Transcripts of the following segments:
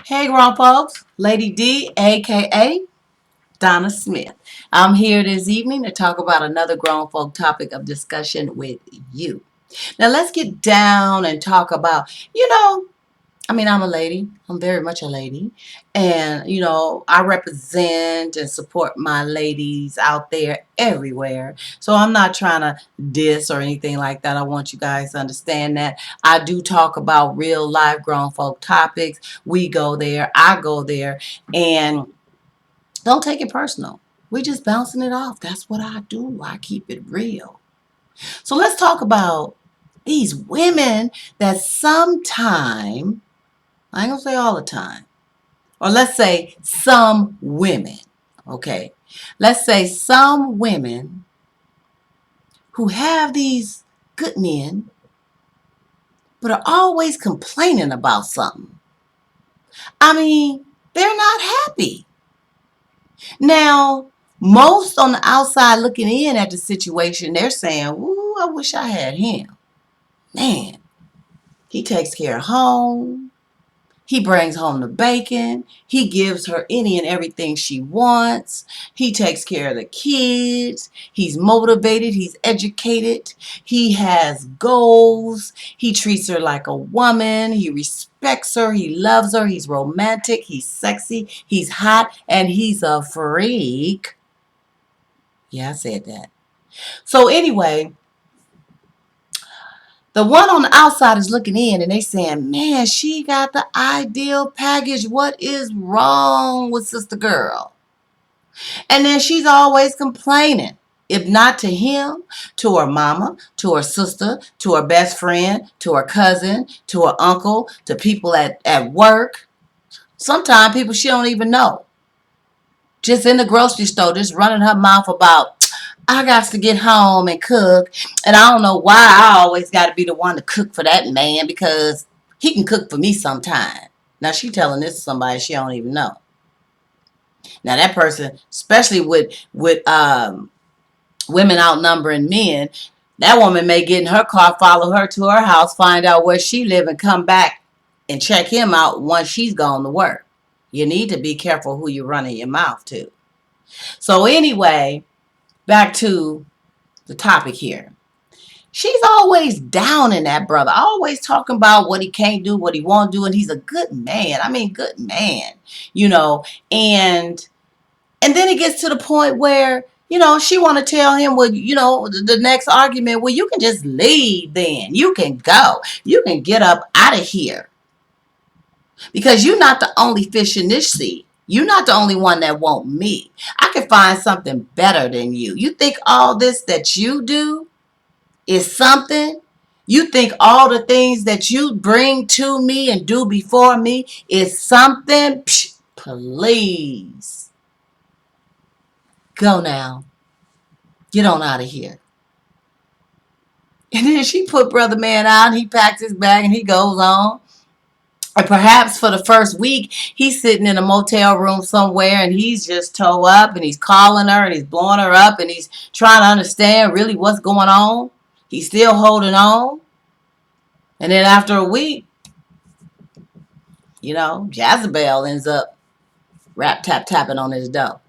Hey, grown folks, Lady D, aka Donna Smith. I'm here this evening to talk about another grown folk topic of discussion with you. Now, let's get down and talk about, I'm a lady. I'm very much a lady. And, I represent and support my ladies out there everywhere. So I'm not trying to diss or anything like that. I want you guys to understand that I do talk about real life grown folk topics. We go there. I go there. And don't take it personal. We just bouncing it off. That's what I do. I keep it real. So let's talk about these women that sometime, I ain't gonna say all the time, or let's say some women, okay? Let's say some women who have these good men, but are always complaining about something. I mean, they're not happy. Now, most on the outside looking in at the situation, they're saying, ooh, I wish I had him. Man, he takes care of home. He brings home the bacon. He gives her any and everything she wants. He takes care of the kids. He's motivated. He's educated. He has goals. He treats her like a woman. He respects her. He loves her. He's romantic. He's sexy. He's hot. And he's a freak. Yeah, I said that. So anyway, the one on the outside is looking in and they saying, man, she got the ideal package. What is wrong with sister girl? And then she's always complaining. If not to him, to her mama, to her sister, to her best friend, to her cousin, to her uncle, to people at work. Sometimes people she don't even know. Just in the grocery store, just running her mouth about, I got to get home and cook. And I don't know why I always got to be the one to cook for that man because he can cook for me sometime. Now she telling this to somebody she don't even know. Now that person, especially with women outnumbering men, that woman may get in her car, follow her to her house, find out where she live, and come back and check him out once she's gone to work. You need to be careful who you're running your mouth to. So anyway, back to the topic here. She's always down in that brother, always talking about what he can't do, what he won't do, and he's a good man. I mean, good man, you know. And then it gets to the point where she want to tell him, well, the next argument, well, you can just leave then. You can go. You can get up out of here because you're not the only fish in this sea. You're not the only one that want me. I can find something better than you. You think all this that you do is something? You think all the things that you bring to me and do before me is something? Psh, please. Go now. Get on out of here. And then she put Brother Man out. And he packed his bag and he goes on. And perhaps for the first week, he's sitting in a motel room somewhere and he's just toe up and he's calling her and he's blowing her up and he's trying to understand really what's going on. He's still holding on. And then after a week, Jezebel ends up tapping on his door.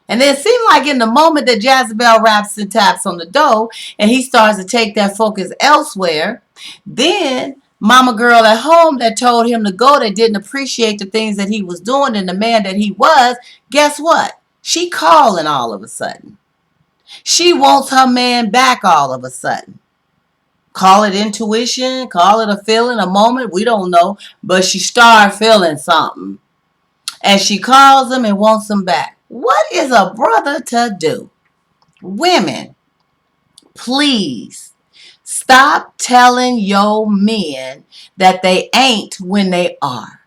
And then it seemed like in the moment that Jezebel raps and taps on the door and he starts to take that focus elsewhere, then mama girl at home that told him to go, that didn't appreciate the things that he was doing and the man that he was, guess what? She calling all of a sudden. She wants her man back all of a sudden. Call it intuition, call it a feeling, a moment, we don't know, but she started feeling something. And she calls him and wants him back. What is a brother to do? Women, please stop telling your men that they ain't when they are.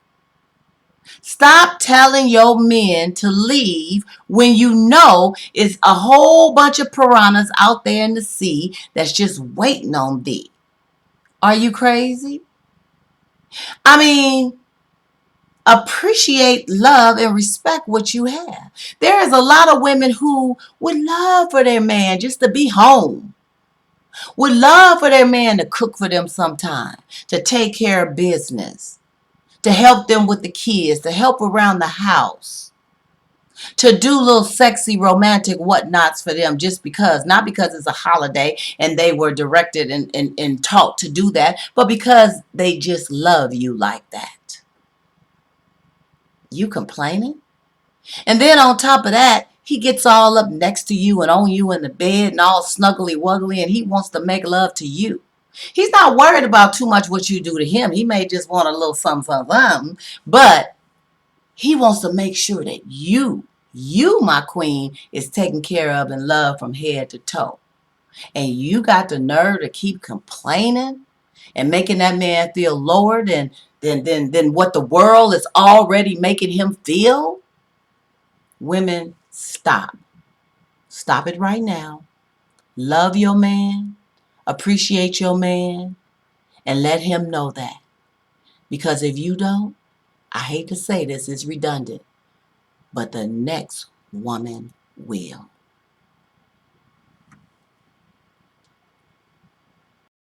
Stop telling your men to leave when you know it's a whole bunch of piranhas out there in the sea that's just waiting on thee. Are you crazy? I mean, appreciate, love, and respect what you have. There is a lot of women who would love for their man just to be home, would love for their man to cook for them sometime, to take care of business, to help them with the kids, to help around the house, to do little sexy romantic whatnots for them just because, not because it's a holiday and they were directed and taught to do that, but because they just love you like that. You complaining? And then on top of that, he gets all up next to you and on you in the bed and all snuggly wuggly, and he wants to make love to you. He's not worried about too much what you do to him. He may just want a little something, something, something, but he wants to make sure that you, my queen, is taken care of and loved from head to toe. And you got the nerve to keep complaining and making that man feel lower than what the world is already making him feel. Women, stop. Stop it right now. Love your man, appreciate your man, and let him know that. Because if you don't, I hate to say this, it's redundant, but the next woman will.